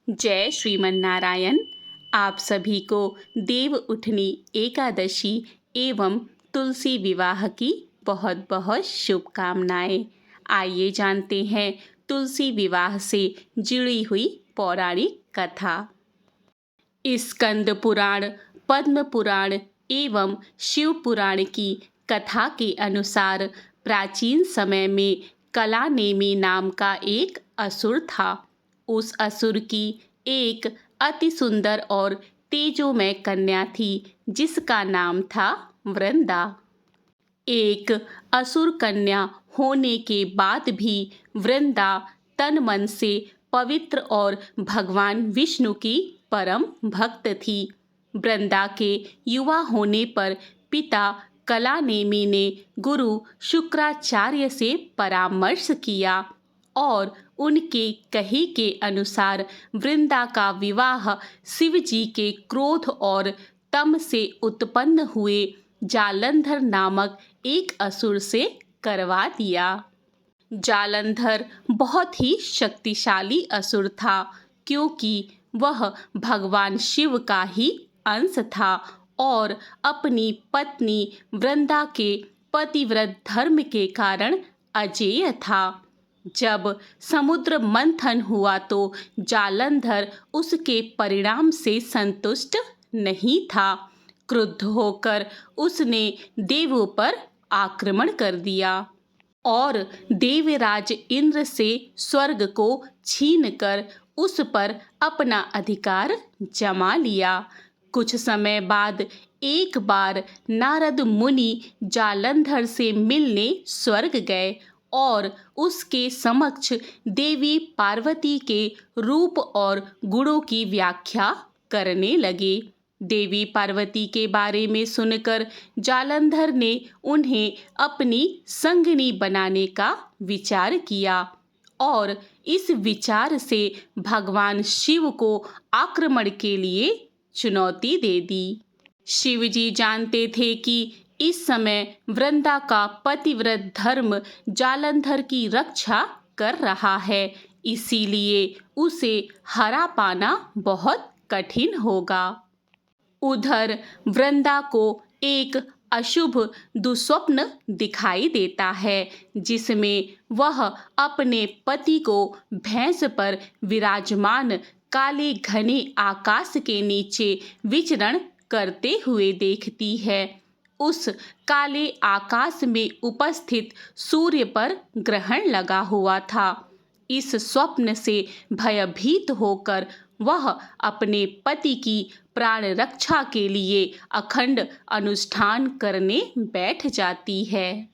जय श्रीमन नारायण। आप सभी को देव उठनी एकादशी एवं तुलसी विवाह की बहुत बहुत शुभकामनाएं। आइए जानते हैं तुलसी विवाह से जुड़ी हुई पौराणिक कथा। स्कंद पुराण, पद्म पुराण एवं शिव पुराण की कथा के अनुसार प्राचीन समय में कलानेमि नाम का एक असुर था। उस असुर की एक अति सुंदर और तेजोमय कन्या थी जिसका नाम था वृंदा। एक असुर कन्या होने के बाद भी वृंदा तन मन से पवित्र और भगवान विष्णु की परम भक्त थी। वृंदा के युवा होने पर पिता कलानेमि ने गुरु शुक्राचार्य से परामर्श किया और उनके कहे के अनुसार वृंदा का विवाह शिव जी के क्रोध और तम से उत्पन्न हुए जालंधर नामक एक असुर से करवा दिया। जालंधर बहुत ही शक्तिशाली असुर था क्योंकि वह भगवान शिव का ही अंश था और अपनी पत्नी वृंदा के पतिव्रत धर्म के कारण अजेय था। जब समुद्र मंथन हुआ तो जालंधर उसके परिणाम से संतुष्ट नहीं था। क्रुद्ध होकर उसने देवों पर आक्रमण कर दिया और देवराज इंद्र से स्वर्ग को छीनकर उस पर अपना अधिकार जमा लिया। कुछ समय बाद एक बार नारद मुनि जालंधर से मिलने स्वर्ग गए और उसके समक्ष देवी पार्वती के रूप और गुणों की व्याख्या करने लगे। देवी पार्वती के बारे में सुनकर जालंधर ने उन्हें अपनी संगिनी बनाने का विचार किया और इस विचार से भगवान शिव को आक्रमण के लिए चुनौती दे दी। शिव जी जानते थे कि इस समय वृंदा का पतिव्रत धर्म जालंधर की रक्षा कर रहा है, इसीलिए उसे हरा पाना बहुत कठिन होगा। उधर वृंदा को एक अशुभ दुस्वप्न दिखाई देता है जिसमें वह अपने पति को भैंस पर विराजमान काले घने आकाश के नीचे विचरण करते हुए देखती है। उस काले आकाश में उपस्थित सूर्य पर ग्रहण लगा हुआ था। इस स्वप्न से भयभीत होकर वह अपने पति की प्राण रक्षा के लिए अखंड अनुष्ठान करने बैठ जाती है।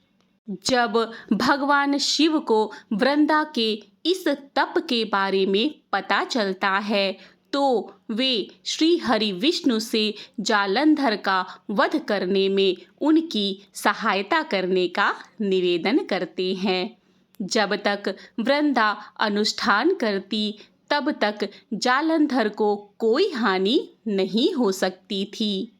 जब भगवान शिव को वृंदा के इस तप के बारे में पता चलता है तो वे श्री हरि विष्णु से जालंधर का वध करने में उनकी सहायता करने का निवेदन करते हैं। जब तक वृंदा अनुष्ठान करती तब तक जालंधर को कोई हानि नहीं हो सकती थी।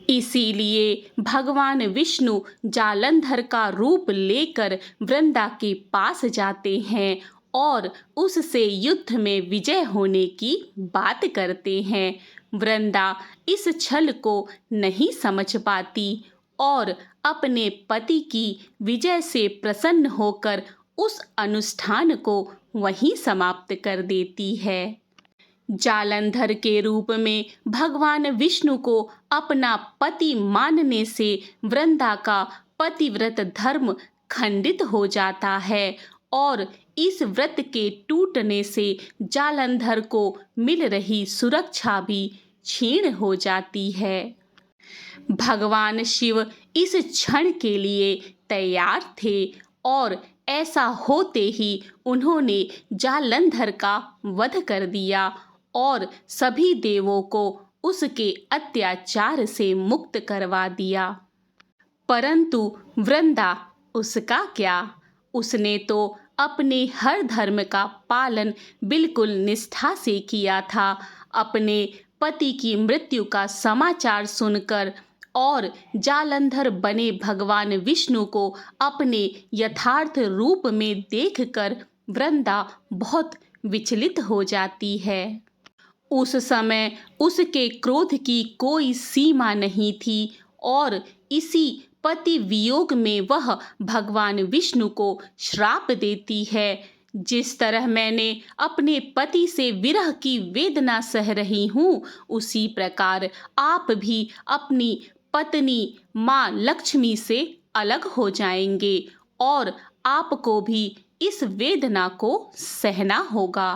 इसीलिए भगवान विष्णु जालंधर का रूप लेकर वृंदा के पास जाते हैं और उससे युद्ध में विजय होने की बात करते हैं। वृंदा इस छल को नहीं समझ पाती और अपने पति की विजय से प्रसन्न होकर उस अनुष्ठान को वहीं समाप्त कर देती है। जालंधर के रूप में भगवान विष्णु को अपना पति मानने से वृंदा का पतिव्रत धर्म खंडित हो जाता है और इस व्रत के टूटने से जालंधर को मिल रही सुरक्षा भी क्षीण हो जाती है। भगवान शिव इस क्षण के लिए तैयार थे और ऐसा होते ही उन्होंने जालंधर का वध कर दिया और सभी देवों को उसके अत्याचार से मुक्त करवा दिया। परंतु वृंदा, उसका क्या? उसने तो अपने हर धर्म का पालन बिल्कुल निष्ठा से किया था। अपने पति की मृत्यु का समाचार सुनकर और जालंधर बने भगवान विष्णु को अपने यथार्थ रूप में देखकर वृंदा बहुत विचलित हो जाती है। उस समय उसके क्रोध की कोई सीमा नहीं थी और इसी पति वियोग में वह भगवान विष्णु को श्राप देती है। जिस तरह मैंने अपने पति से विरह की वेदना सह रही हूँ, उसी प्रकार आप भी अपनी पत्नी माँ लक्ष्मी से अलग हो जाएंगे और आपको भी इस वेदना को सहना होगा।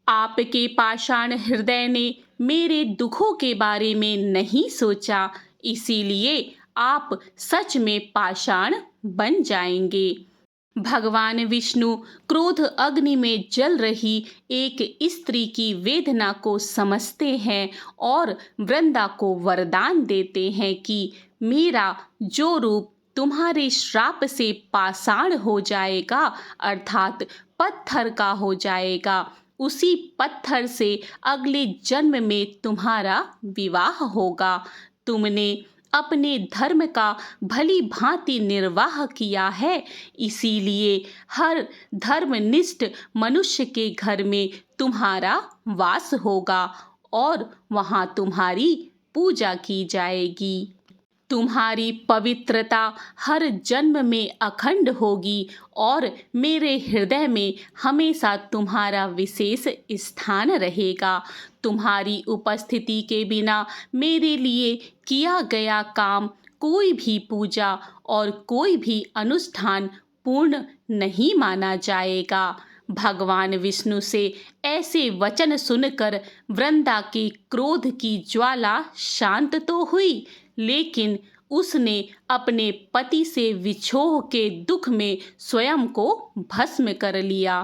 आपके पाषाण हृदय ने मेरे दुखों के बारे में नहीं सोचा, इसीलिए आप सच में पाषाण बन जाएंगे। भगवान विष्णु क्रोध अग्नि में जल रही एक स्त्री की वेदना को समझते हैं और वृंदा को वरदान देते हैं कि मेरा जो रूप तुम्हारे श्राप से पाषाण हो जाएगा, अर्थात पत्थर का हो जाएगा, उसी पत्थर से अगले जन्म में तुम्हारा विवाह होगा। तुमने अपने धर्म का भली भांति निर्वाह किया है, इसीलिए हर धर्मनिष्ठ मनुष्य के घर में तुम्हारा वास होगा और वहाँ तुम्हारी पूजा की जाएगी। तुम्हारी पवित्रता हर जन्म में अखंड होगी और मेरे हृदय में हमेशा तुम्हारा विशेष स्थान रहेगा। तुम्हारी उपस्थिति के बिना मेरे लिए किया गया काम, कोई भी पूजा और कोई भी अनुष्ठान पूर्ण नहीं माना जाएगा। भगवान विष्णु से ऐसे वचन सुनकर वृंदा के क्रोध की ज्वाला शांत तो हुई, लेकिन उसने अपने पति से विछोह के दुख में स्वयं को भस्म कर लिया।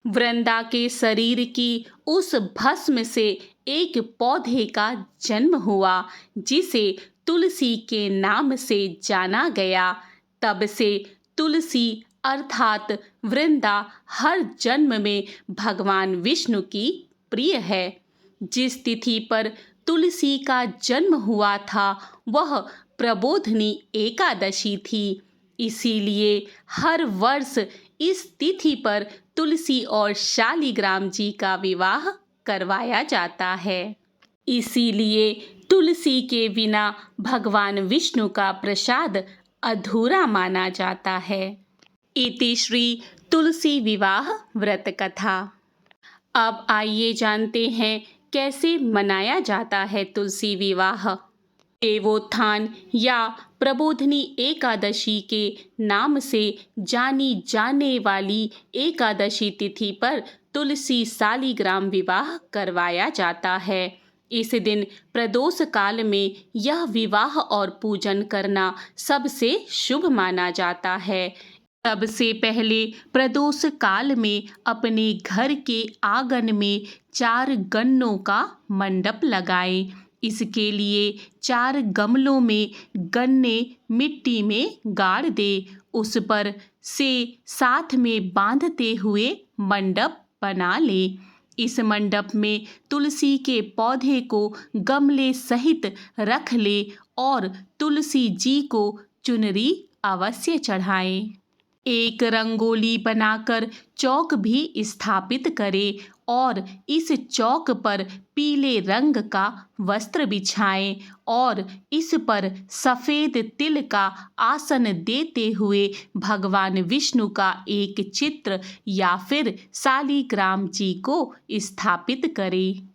वृंदा के शरीर की उस भस्म से एक पौधे का जन्म हुआ, जिसे तुलसी के नाम से जाना गया। तब से तुलसी अर्थात वृंदा हर जन्म में भगवान विष्णु की प्रिय है। जिस तिथि पर तुलसी का जन्म हुआ था वह प्रबोधनी एकादशी थी, इसीलिए हर वर्ष इस तिथि पर तुलसी और शालिग्राम जी का विवाह करवाया जाता है। इसीलिए तुलसी के बिना भगवान विष्णु का प्रसाद अधूरा माना जाता है। इति श्री तुलसी विवाह व्रत कथा। अब आइए जानते हैं कैसे मनाया जाता है तुलसी विवाह। देवोत्थान या प्रबोधनी एकादशी के नाम से जानी जाने वाली एकादशी तिथि पर तुलसी शालिग्राम विवाह करवाया जाता है। इस दिन प्रदोष काल में यह विवाह और पूजन करना सबसे शुभ माना जाता है। सबसे पहले प्रदोष काल में अपने घर के आंगन में 4 गन्नों का मंडप लगाएं। इसके लिए 4 गमलों में गन्ने मिट्टी में गाड़ दे, उस पर से साथ में बांधते हुए मंडप बना ले। इस मंडप में तुलसी के पौधे को गमले सहित रख ले और तुलसी जी को चुनरी अवश्य चढ़ाएं। एक रंगोली बनाकर चौक भी स्थापित करें और इस चौक पर पीले रंग का वस्त्र बिछाएं और इस पर सफ़ेद तिल का आसन देते हुए भगवान विष्णु का एक चित्र या फिर शालिग्राम जी को स्थापित करें।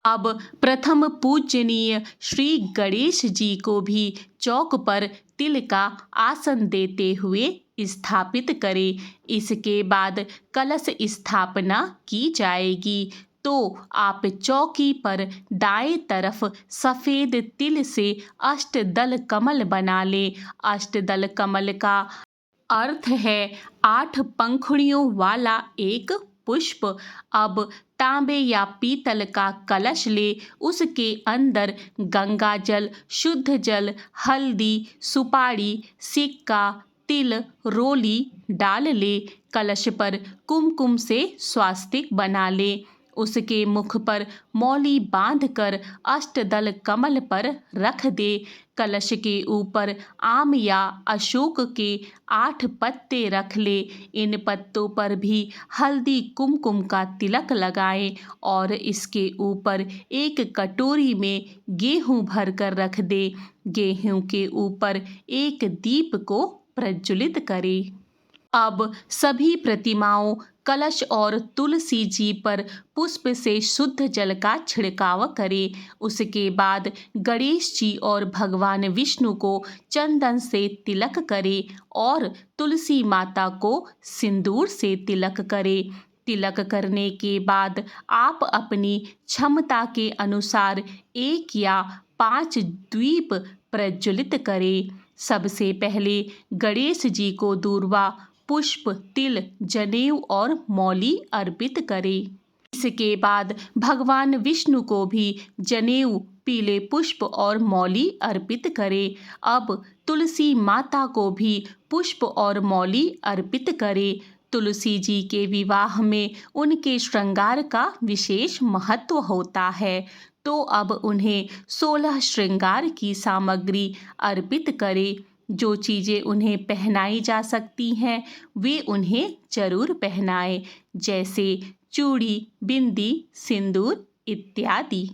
अब प्रथम पूजनीय श्री गणेश जी को भी चौक पर तिल का आसन देते हुए स्थापित करें। इसके बाद कलश स्थापना की जाएगी, तो आप चौकी पर दाएं तरफ सफ़ेद तिल से अष्टदल कमल बना लें। अष्टदल कमल का अर्थ है 8 पंखुड़ियों वाला एक पुष्प। अब तांबे या पीतल का कलश ले, उसके अंदर गंगा जल, शुद्ध जल, हल्दी, सुपारी, सिक्का, तिल, रोली डाल ले। कलश पर कुमकुम से स्वास्तिक बना ले। उसके मुख पर मौली बांधकर अष्टदल कमल पर रख दे। कलश के ऊपर आम या अशोक के 8 पत्ते रख ले। इन पत्तों पर भी हल्दी कुमकुम का तिलक लगाएं और इसके ऊपर एक कटोरी में गेहूं भर कर रख दे। गेहूं के ऊपर एक दीप को प्रज्वलित करें। अब सभी प्रतिमाओं, कलश और तुलसी जी पर पुष्प से शुद्ध जल का छिड़काव करें। उसके बाद गणेश जी और भगवान विष्णु को चंदन से तिलक करें और तुलसी माता को सिंदूर से तिलक करें। तिलक करने के बाद आप अपनी क्षमता के अनुसार 1 या 5 दीप प्रज्वलित करें। सबसे पहले गणेश जी को दूर्वा, पुष्प, तिल, जनेऊ और मौली अर्पित करें। इसके बाद भगवान विष्णु को भी जनेऊ, पीले पुष्प और मौली अर्पित करें। अब तुलसी माता को भी पुष्प और मौली अर्पित करें। तुलसी जी के विवाह में उनके श्रृंगार का विशेष महत्व होता है, तो अब उन्हें 16 श्रृंगार की सामग्री अर्पित करें। जो चीज़ें उन्हें पहनाई जा सकती हैं वे उन्हें जरूर पहनाएं, जैसे चूड़ी, बिंदी, सिंदूर इत्यादि।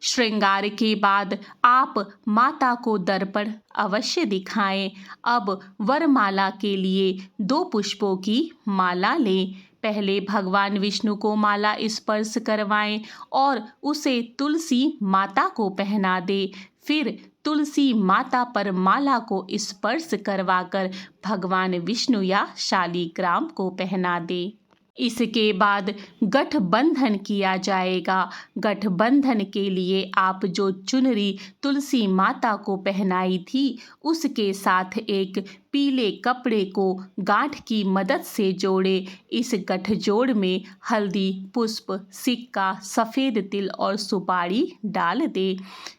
श्रृंगार के बाद आप माता को दर्पण अवश्य दिखाएं। अब वरमाला के लिए 2 पुष्पों की माला लें। पहले भगवान विष्णु को माला स्पर्श करवाएं और उसे तुलसी माता को पहना दें। फिर तुलसी माता पर माला को स्पर्श करवाकर भगवान विष्णु या शालीग्राम को पहना दें। इसके बाद गठबंधन किया जाएगा। गठबंधन के लिए आप जो चुनरी तुलसी माता को पहनाई थी उसके साथ एक पीले कपड़े को गांठ की मदद से जोड़े। इस गठजोड़ में हल्दी, पुष्प, सिक्का, सफ़ेद तिल और सुपारी डाल दे।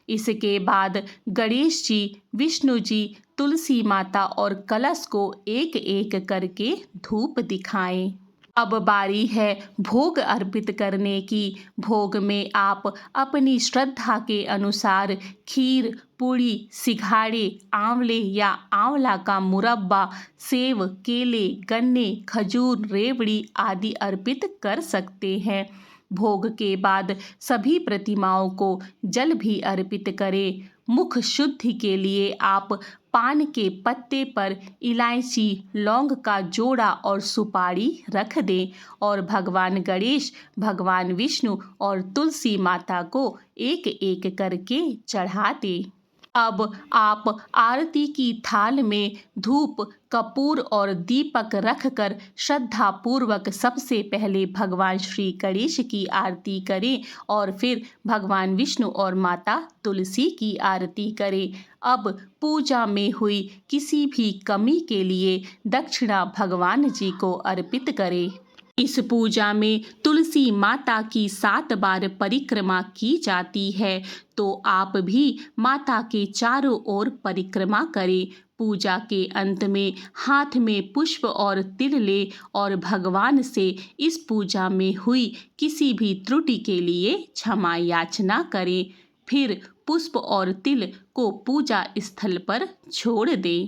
इसके बाद गणेश जी, विष्णु जी, तुलसी माता और कलश को एक एक करके धूप दिखाएं। अब बारी है भोग अर्पित करने की। भोग में आप अपनी श्रद्धा के अनुसार खीर, पूड़ी, सिघाड़े, आंवले या आंवला का मुरब्बा, सेव, केले, गन्ने, खजूर, रेवड़ी आदि अर्पित कर सकते हैं। भोग के बाद सभी प्रतिमाओं को जल भी अर्पित करें। मुख शुद्धि के लिए आप पान के पत्ते पर इलायची, लौंग का जोड़ा और सुपारी रख दें और भगवान गणेश, भगवान विष्णु और तुलसी माता को एक एक करके चढ़ा दें। अब आप आरती की थाल में धूप, कपूर और दीपक रखकर श्रद्धा पूर्वक सबसे पहले भगवान श्री गणेश की आरती करें और फिर भगवान विष्णु और माता तुलसी की आरती करें। अब पूजा में हुई किसी भी कमी के लिए दक्षिणा भगवान जी को अर्पित करें। इस पूजा में तुलसी माता की 7 बार परिक्रमा की जाती है, तो आप भी माता के चारों ओर परिक्रमा करें। पूजा के अंत में हाथ में पुष्प और तिल ले और भगवान से इस पूजा में हुई किसी भी त्रुटि के लिए क्षमा याचना करें। फिर पुष्प और तिल को पूजा स्थल पर छोड़ दें।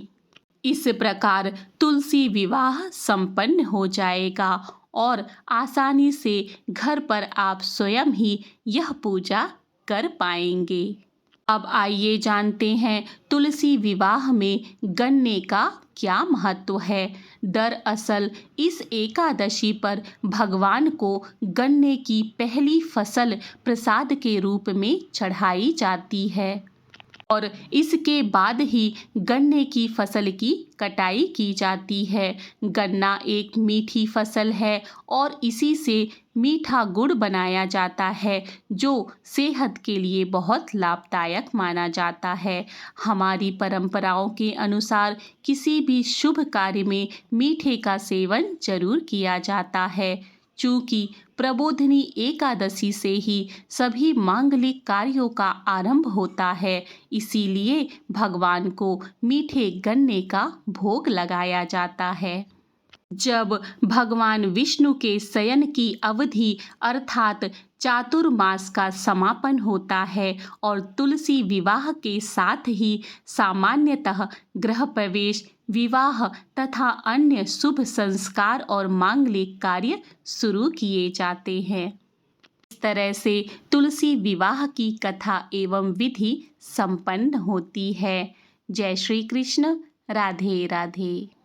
इस प्रकार तुलसी विवाह संपन्न हो जाएगा और आसानी से घर पर आप स्वयं ही यह पूजा कर पाएंगे। अब आइए जानते हैं तुलसी विवाह में गन्ने का क्या महत्व है। दरअसल इस एकादशी पर भगवान को गन्ने की पहली फसल प्रसाद के रूप में चढ़ाई जाती है और इसके बाद ही गन्ने की फसल की कटाई की जाती है। गन्ना एक मीठी फसल है और इसी से मीठा गुड़ बनाया जाता है, जो सेहत के लिए बहुत लाभदायक माना जाता है। हमारी परंपराओं के अनुसार किसी भी शुभ कार्य में मीठे का सेवन जरूर किया जाता है। चूँकि प्रबोधिनी एकादशी से ही सभी मांगलिक कार्यों का आरंभ होता है, इसीलिए भगवान को मीठे गन्ने का भोग लगाया जाता है। जब भगवान विष्णु के शयन की अवधि अर्थात चातुर्मास का समापन होता है और तुलसी विवाह के साथ ही सामान्यतः गृह प्रवेश, विवाह तथा अन्य शुभ संस्कार और मांगलिक कार्य शुरू किए जाते हैं। इस तरह से तुलसी विवाह की कथा एवं विधि संपन्न होती है। जय श्री कृष्ण। राधे राधे।